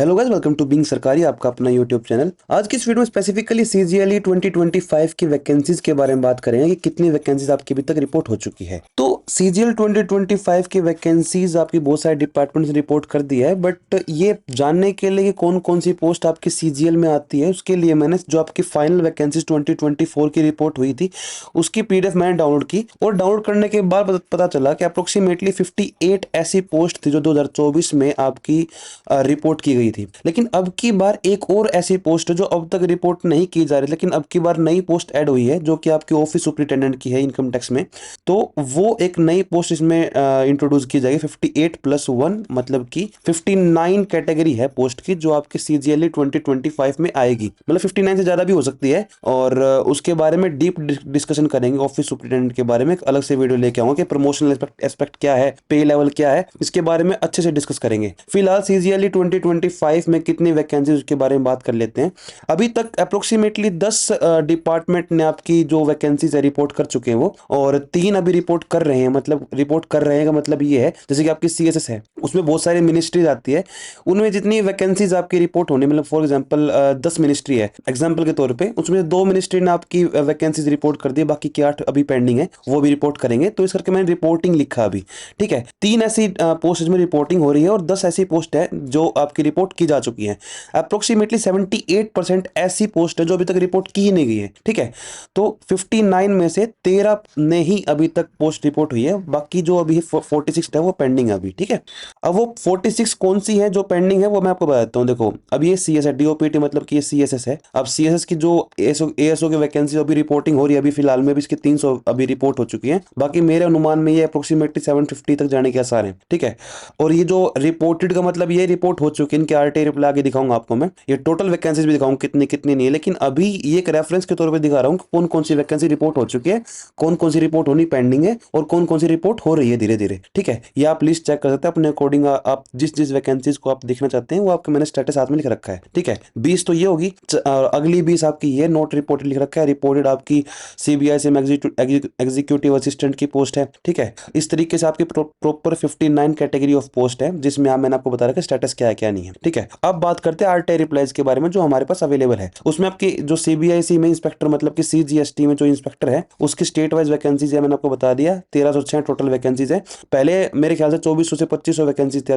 Hello guys, welcome to being Sarkari, आपका अपना YouTube channel. आज की इस वीडियो में स्पेसिफिकली सीजीएलई 2025 की वैकेंसीज के बारे में बात करेंगे कि कितनी वैकेंसीज आपकी अभी तक रिपोर्ट हो चुकी है। तो सीजीएल 2025 की वैकेंसीज आपकी बहुत सारे डिपार्टमेंट से रिपोर्ट कर दी है, बट ये जानने के लिए कि कौन कौन सी पोस्ट आपकी सीजीएल में आती है, उसके लिए मैंने जो आपकी फाइनल वैकेंसीज 2024 की रिपोर्ट हुई थी उसकी पीडीएफ मैंने डाउनलोड की, और डाउनलोड करने के बाद पता चला कि अप्रोक्सीमेटली 58 ऐसी पोस्ट थी जो 2024 में आपकी रिपोर्ट की गई थी। लेकिन अब की बार एक और ऐसी पोस्ट है जो अब तक रिपोर्ट नहीं की जा रही, लेकिन अब की बार नई पोस्ट ऐड हुई है जो कि आपकी ऑफिस सुपरिटेंडेंट की है इनकम टैक्स में। तो वो एक नई पोस्ट इसमें इंट्रोड्यूस की जाएगी 58+1, मतलब कि 59 कैटेगरी है पोस्ट की जो आपके सीजीएलई 2025 में आएगी। मतलब 59 से ज्यादा भी हो सकती है, और उसके बारे में डीप डिस्कशन करेंगे। ऑफिस सुपरिटेंडेंट के बारे में एक अलग से वीडियो लेके आऊंगा कि प्रमोशनल एस्पेक्ट क्या है, पे लेवल क्या है, इसके बारे में अच्छे से डिस्कस करेंगे। फिलहाल सीजीएलई 2025 में कितनी वैकेंसी उसके बारे में बात कर लेते हैं। अभी तक अप्रोक्सीमेटली 10 डिपार्टमेंट ने आपकी जो वैकेंसीज है रिपोर्ट कर चुके हैं वो, और 3 अभी रिपोर्ट कर रहे हैं। मतलब रिपोर्ट कर रहे हैं का मतलब ये है, जैसे कि आपकी सीएसएस है, उसमें बहुत सारी मिनिस्ट्रीज आती है, उनमें जितनी वैकेंसीज आपकी रिपोर्ट होने, मतलब फॉर एग्जांपल 10 मिनिस्ट्री है एग्जांपल के तौर पे, उसमें 2 मिनिस्ट्री ने आपकी वैकेंसीज रिपोर्ट कर दी, बाकी की 8 अभी पेंडिंग है, वो भी रिपोर्ट करेंगे। तो इस करके मैंने रिपोर्टिंग लिखा अभी, ठीक है। 3 ऐसी पोस्ट में रिपोर्टिंग हो रही है और 10 ऐसी पोस्ट है जो आपकी रिपोर्ट की जा चुकी है। अप्रोक्सीमेटली 78% ऐसी पोस्ट है जो अभी तक रिपोर्ट की ही नहीं गई है, ठीक है। तो 59 में से 13 ने ही अभी तक पोस्ट रिपोर्ट हुई है, बाकी जो अभी 46 है वो पेंडिंग है अभी, ठीक है। अब वो 46 कौन सी है जो पेंडिंग है वो मैं आपको बता देता हूँ। देखो, अब ये सीएस है, डीओपीटी मतलब कि ये सीएसएस है। अब सीएसएस की जो एएसओ की वैकेंसी अभी रिपोर्टिंग हो रही है, अभी फिलहाल में भी इसकी 300 अभी रिपोर्ट हो चुकी है। बाकी मेरे अनुमान में ये अप्रोक्सीमेटली 750 तक जाने के आसार है, ठीक है। और ये जो रिपोर्टेड का मतलब ये रिपोर्ट हो चुकी है, इनके आरटीआई रिप्लाई आगे दिखाऊंगा आपको मैं, ये टोटल वैकेंसीज भी दिखाऊंगा कितनी कितनी नहीं है, लेकिन अभी ये एक रेफरेंस के तौर पे दिखा रहा हूँ कौन कौन सी वैकेंसी रिपोर्ट हो चुकी है, कौन कौन सी रिपोर्ट होनी पेंडिंग है, और कौन कौन सी रिपोर्ट हो रही है धीरे धीरे, ठीक है। ये आप लिस्ट चेक कर सकते हैं अपने अकॉर्डिंग। आप जिस जिस वैकेंसीज को आप देखना चाहते हैं वो आपके मैंने स्टेटस साथ में लिख रखा है, ठीक है। 20 तो ये होगी, अगली 20 आपकी ये नोट रिपोर्टेड लिख रखा है। रिपोर्टेड आपकी सीबीआईसी में एग्जीक्यूटिव असिस्टेंट की पोस्ट है, ठीक है। इस तरीके से आपकी प्रॉपर 59 कैटेगरी ऑफ पोस्ट है, जिसमें मैंने आपको बता रखा है स्टेटस क्या है क्या नहीं है, ठीक है। अब बात करते हैं आरटीआई रिप्लाईज के बारे में जो हमारे पास अवेलेबल है। उसमें आपकी जो सीबीआईसी में इंस्पेक्टर मतलब कि सीजीएसटी में जो इंस्पेक्टर है उसकी स्टेट वाइज वैकेंसीज है, मैंने आपको बता दिया 1306 टोटल वैकेंसीज है। पहले मेरे ख्याल से 2400 से 2500 वैकेंसीज थी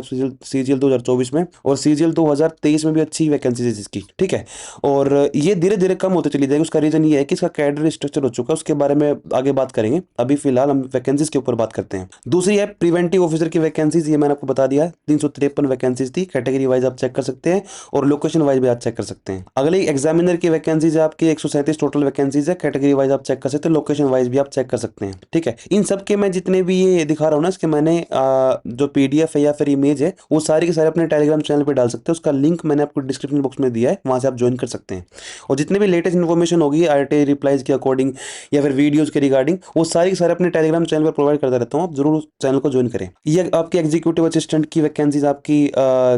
सीजीएल 2024 में, और सीजीएल 2023 में भी अच्छी वैकेंसीज है इसकी, ठीक है। और ये धीरे धीरे कम होते चली जाएगी। उसका रीजन ये है कि इसका कैडर स्ट्रक्चर हो चुका है, उसके बारे में आगे बात करेंगे। अभी फिलहाल हम वैकेंसीज के ऊपर बात करते हैं। दूसरी है प्रिवेंटिव ऑफिसर की वैकेंसीज, ये मैंने आपको बता दिया 353 वैकेंसीज थी। कैटेगरी वाइज आप चेक कर सकते हैं और लोकेशन वाइज भी आप चेक कर सकते हैं। अगले एग्जामिनर की वैकेंसीज है आपकी 137 टोटल वैकेंसीज है। कैटेगरी वाइज आप चेक कर सकते हैं, लोकेशन वाइज भी आप चेक कर सकते हैं, ठीक है। इन सब के मैं जितने भी ये दिखा रहा हूँ ना, इसके मैंने जो पीडीएफ है या फिर इमेज है वो सारी के सारे अपने टेलीग्राम चैनल पर डाल सकते हैं। उसका लिंक मैंने आपको डिस्क्रिप्शन बॉक्स में दिया है, वहां से आप ज्वाइन कर सकते हैं। और जितने भी लेटेस्ट इन्फॉर्मेशन होगी आरटीआई रिप्लाईज के अकॉर्डिंग या फिर वीडियोज के रिगार्डिंग, वो सारी के सारे अपने टेलीग्राम चैनल पर प्रोवाइड करता रहता हूँ। आप जरूर उस चैनल को ज्वाइन करें। ये आपकी एग्जीक्यूटिव असिस्टेंट की वैकेंसीज आपकी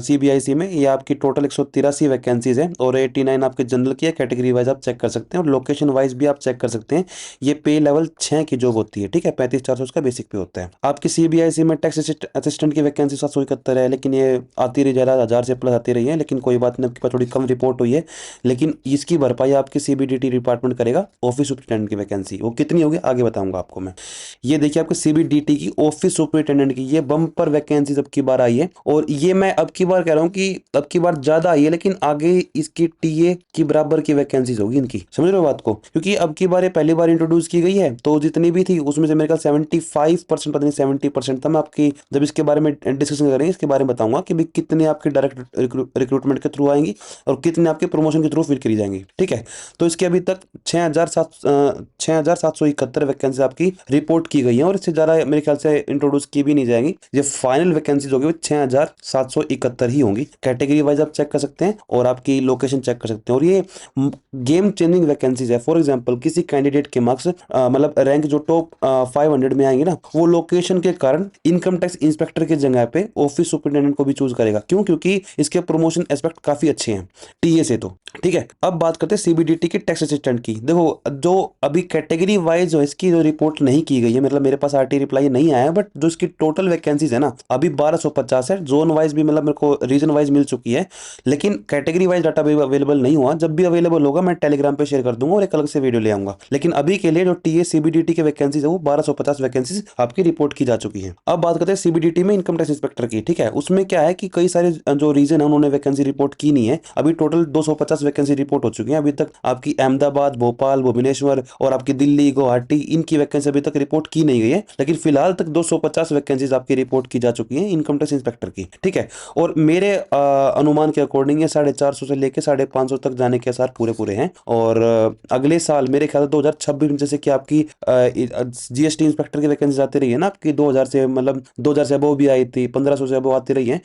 सीबीआईसी में, ये आपकी टोटल 183 वैकेंसीज है, और 89 आपके जनरल की है। कैटेगरी वाइज आप चेक कर सकते हैं और लोकेशन वाइज भी आप चेक कर सकते हैं। ये पे लेवल 6 की जॉब होती है, ठीक है। 35,400 उसका बेसिक पे होता है। आपकी सीबीआईसी में टैक्स असिस्टेंट की वैकेंसी 771 है, लेकिन ये आती रही ज़्यादा, 1000 से प्लस आती रही है, लेकिन कोई बात नहीं, आपके पास थोड़ी कम रिपोर्ट हुई है, लेकिन इसकी भरपाई आपकी सीबीडीटी डिपार्टमेंट करेगा। ऑफिस सुपरिटेंडेंट की वैकेंसी वो कितनी होगी आगे बताऊंगा आपको मैं। ये देखिए आपकी सीबीडीटी की ऑफिस सुपरिटेंडेंट की ये बम्पर वैकेंसी अब की बार आई है, और ये मैं अब की बार कह रहा हूँ कि अब की बार ज्यादा आई है, लेकिन आगे इसकी टीए की बराबर की वैकेंसीज होगी इनकी। समझ रहे हो बात को? क्योंकि अब की बार ये पहली बार इंट्रोड्यूस की गई है, तो जितनी भी थी उसमें से मेरे ख्याल 75% पता नहीं 70% था। मैं आपकी जब इसके बारे में डिस्कशन करेंगे इसके बारे में बताऊंगा कि भाई कितने आपके डायरेक्ट रिक्रूटमेंट के थ्रू आएंगी और कितने आपके प्रमोशन के थ्रू फिल करी जाएंगी, ठीक है। तो इसके अभी तक 6,771 वैकेंसी आपकी रिपोर्ट की गई है, और इससे ज्यादा मेरे ख्याल से इंट्रोड्यूस की भी नहीं जाएंगी। ये फाइनल वैकेंसीज होगी वो 6,771 ही होंगी। कैटेगरी वाइज आप चेक कर सकते हैं और आपकी लोकेशन चेक कर सकते हैं। और ये गेम चेंजिंग वैकेंसीज है। फॉर एग्जांपल किसी कैंडिडेट के मार्क्स मतलब रैंक जो टॉप 500 में आएंगे ना, वो लोकेशन के कारण इनकम टैक्स इंस्पेक्टर की जगह पे ऑफिस सुपरिटेंडेंट को भी चूज करेगा। क्यों? क्योंकि इसके प्रमोशन एस्पेक्ट काफी अच्छे हैं टीए से, तो ठीक है। अब बात करते हैं सीबीडीटी की टैक्स असिस्टेंट की। देखो, जो अभी कैटेगरी वाइज जो इसकी जो रिपोर्ट नहीं की गई है, मतलब मेरे पास आरटी रिप्लाई नहीं आया, बट जो इसकी टोटल वैकेंसीज है ना अभी 1250 है। जोन वाइज भी मतलब मेरे को रीजन वाइज मिल चुकी है, लेकिन कैटेगरी वाइज डाटा अवेलेबल नहीं हुआ। जब भी अवेलेबल होगा मैं टेलीग्राम पे शेयर कर दूंगा और एक अलग से वीडियो ले आऊंगा। लेकिन अभी के लिए जो टीए सीबीडीटी के वैकेंसीज है वो 1250 वैकेंसीज आपकी रिपोर्ट की जा चुकी है। अब बात करते हैं सीबीडीटी में इनकम टैक्स इंस्पेक्टर की। ठीक है, उसमें क्या है कि कई सारे जो रीजन है उन्होंने वैकेंसी रिपोर्ट की नहीं है। अभी टोटल 250 वैकेंसी रिपोर्ट हो चुकी है अभी तक। आपकी अहमदाबाद, भोपाल, भुवनेश्वर और आपकी दिल्ली, गुवाहाटी, इनकी वैकेंसी अभी तक रिपोर्ट की नहीं गई है, लेकिन फिलहाल तक 250 वैकेंसीज आपकी रिपोर्ट की जा चुकी है इनकम टैक्स इंस्पेक्टर की। ठीक है, और मेरे अनुमान के अकॉर्डिंग ये 450 से लेकर 550 तक जाने के आसार पूरे पूरे हैं। और अगले साल मेरे ख्याल से 2026 में, जैसे कि आपकी जीएसटी इंस्पेक्टर की वैकेंसी आती रही है ना आपकी 2000 से, मतलब 2000 से अबव भी आई थी, 1500 से अबव आती रही है।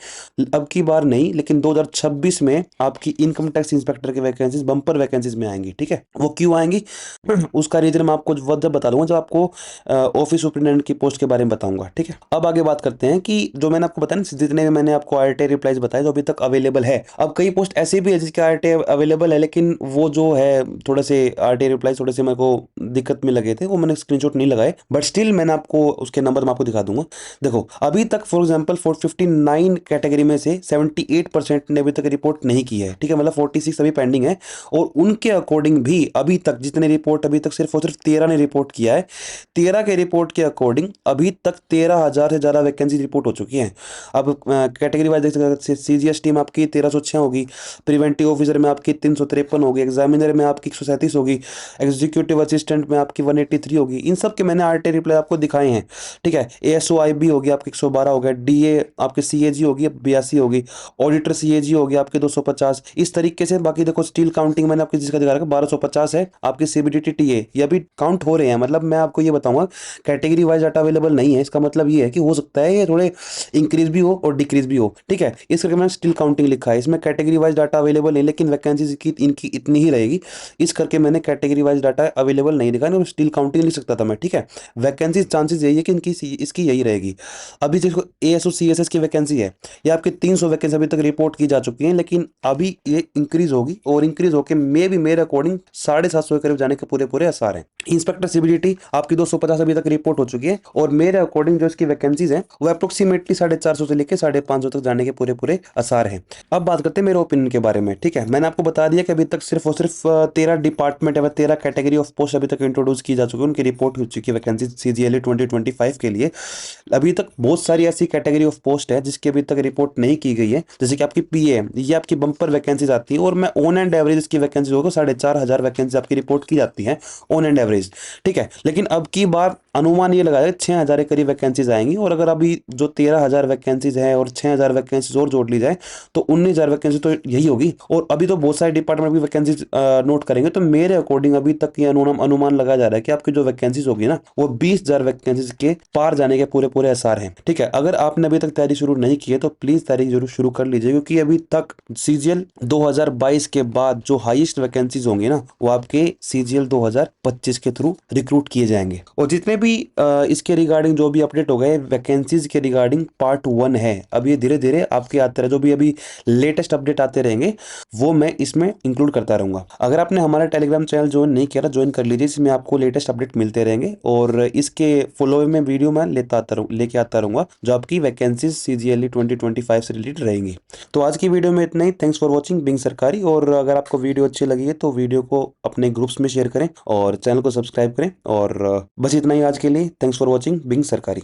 अब की बार नहीं, लेकिन 2026 में आपकी इनकम टैक्स इंस्पेक्टर की वैकेंसीज बम्पर वैकेंसीज में आएंगी। ठीक है, वो क्यों आएंगी उसका रीजन मैं आपको वजह बता दूंगा जब आपको ऑफिस सुपरिटेंडेंट की पोस्ट के बारे में बताऊंगा। ठीक है, अब आगे बात करते हैं कि जो मैंने आपको बताया ना, जितने भी मैंने आपको आरटीआई रिप्लाईज बताए जो अभी तक अवेलेबल है। अब कई पोस्ट ऐसी भी है जिसके आरटीआई अवेलेबल है, लेकिन वो जो है थोड़े से आरटीआई रिप्लाईज थोड़े से मेरे को दिक्कत में लगे थे, वो मैंने स्क्रीनशॉट नहीं लगाए, बट स्टिल मैंने आपको उसके नंबर मैं आपको दिखा दूंगा। देखो अभी तक फॉर एग्जाम्पल 459 कैटेगरी में से 78% ने अभी तक रिपोर्ट नहीं की है। ठीक है, मतलब 46 अभी पेंडिंग है। और उनके अकॉर्डिंग भी अभी तक जितने रिपोर्ट अभी तक सिर्फ और सिर्फ 13 ने रिपोर्ट किया है। 13 के रिपोर्ट के अकॉर्डिंग अभी तक 13,000 से ज्यादा वैकेंसी रिपोर्ट हो चुकी है। अब कैटेगरी वाइज देख सकते हैं, सीजीएसटी में आपकी 1306 होगी, प्रिवेंटिव ऑफिसर में आपकी 353 होगी, एग्जामिनर में आपकी 137 होगी, एग्जीक्यूटिव असिस्टेंट में आपकी 183 होगी। इन सब के मैंने आरटी रिप्लाई आपको दिखाए हैं। ठीक है, एएसओआईबी होगी आपकी 112 हो गया, डीए आपके सीएजी होगी 82 होगी, ऑडिटर सीएजी होगी आपके 250। इस तरीके से बाकी देखो स्टील काउंटिंग मैंने आपकी जिसका दिखा रखा 1250 है आपकी सीबीडीटी टीए, ये अभी काउंट हो रहे हैं। मतलब मैं आपको ये बताऊंगा कैटेगरी वाइज डाटा अवेलेबल नहीं है, इसका मतलब ये है कि हो सकता है ये थोड़े इंक्रीज भी हो और डिक्रीज भी हो। ठीक है, इस करके मैंने स्टिल काउंटिंग लिखा है, इसमें कैटेगरी वाइज डाटा अवेलेबल है लेकिन वैकेंसीज की इनकी इतनी ही रहेगी, इस करके मैंने कैटेगरी वाइज डाटा अवेलेबल नहीं लिखा, नहीं स्टिल काउंटिंग लिख सकता था मैं। ठीक है, वैकेंसी चांसेस यही है कि इनकी इसकी यही रहेगी। अभी देखो एएसओ सीएसएस की वैकेंसी है, ये आपकी 300 वैकेंसी अभी तक रिपोर्ट की जा चुकी है, लेकिन अभी ये इंक्रीज होगी और इंक्रीज होकर मे भी मेरे अकॉर्डिंग 750 के करीब जाने के पूरे पूरे आसार हैं। इंस्पेक्टर सीबीडीटी आपकी 250 अभी तक रिपोर्ट हो चुकी है और मेरे अकॉर्डिंग जो इसकी वैकेंसीज हैं वो अप्रोक्सीमेटली 450 से लेकर 550 तक जाने के पूरे पूरे आसार हैं। अब बात करते हैं मेरे ओपिनियन के बारे में। ठीक है, मैंने आपको बता दिया कि अभी तक सिर्फ और सिर्फ 13 डिपार्टमेंट या 13 कैटेगरी ऑफ पोस्ट अभी तक इंट्रोड्यूस की जा चुकी है, उनकी रिपोर्ट हो चुकी है वैकेंसी सीजीएलए 2025 के लिए। अभी तक बहुत सारी ऐसी कैटेगरी ऑफ पोस्ट है जिसकी अभी तक रिपोर्ट नहीं की गई है, जैसे कि आपकी पीए, ये आपकी बंपर वैकेंसीज आती है और मैं ऑन एंड एवरेज इसकी वैकेंसी होगा 4,500 वैकेंसी आपकी रिपोर्ट की जाती है ऑन एंड एवरेज। ठीक है, लेकिन अब की बार अनुमान ये लगाया 6,000 के करीब वैकेंसीज आएंगी और अगर अभी जो 13,000 वैकेंसीज है और 6,000 वैकेंसीज और जोड़ ली जाए तो 19,000 वैकेंसी तो यही होगी। और अभी तो बहुत सारे डिपार्टमेंट भी वैकेंसीज नोट करेंगे, तो मेरे अकॉर्डिंग अभी तक ये अनुमान लगाया जा रहा है कि आपकी जो वैकेंसीज होगी ना वो 20,000 वैकेंसीज के पार जाने के पूरे पूरे आसार हैं। ठीक है, अगर आपने अभी तक तैयारी शुरू नहीं की है तो प्लीज तैयारी जरूर शुरू कर लीजिए, क्योंकि अभी तक सीजीएल 2022 के बाद जो हाईएस्ट वैकेंसीज होंगी ना वो आपके सीजीएल 2025 के थ्रू रिक्रूट किए जाएंगे। और जितने भी इसके रिगार्डिंग जो भी अपडेट हो गए वैकेंसीज के रिगार्डिंग पार्ट 1 है, अब ये धीरे धीरे आपके आते रहे, जो भी अभी लेटेस्ट अपडेट आते रहेंगे वो मैं इसमें इंक्लूड करता रहूंगा। अगर आपने हमारा टेलीग्राम चैनल ज्वाइन नहीं किया ज्वाइन कर लीजिए, इसमें आपको लेटेस्ट अपडेट मिलते रहेंगे और इसके फॉलो में वीडियो मैं लेके आता रहूंगा जो आपकी वैकेंसीज सीजीएलई 2025 से रिलेटेड रहेंगी। तो आज की वीडियो में इतना ही। थैंक्स फॉर वॉचिंग बिंग सरकारी। और अगर आपको वीडियो अच्छी लगी है तो वीडियो को अपने ग्रुप्स में शेयर करें और चैनल को सब्सक्राइब करें। और बस इतना ही आज के लिए। थैंक्स फॉर वॉचिंग बिंग सरकारी।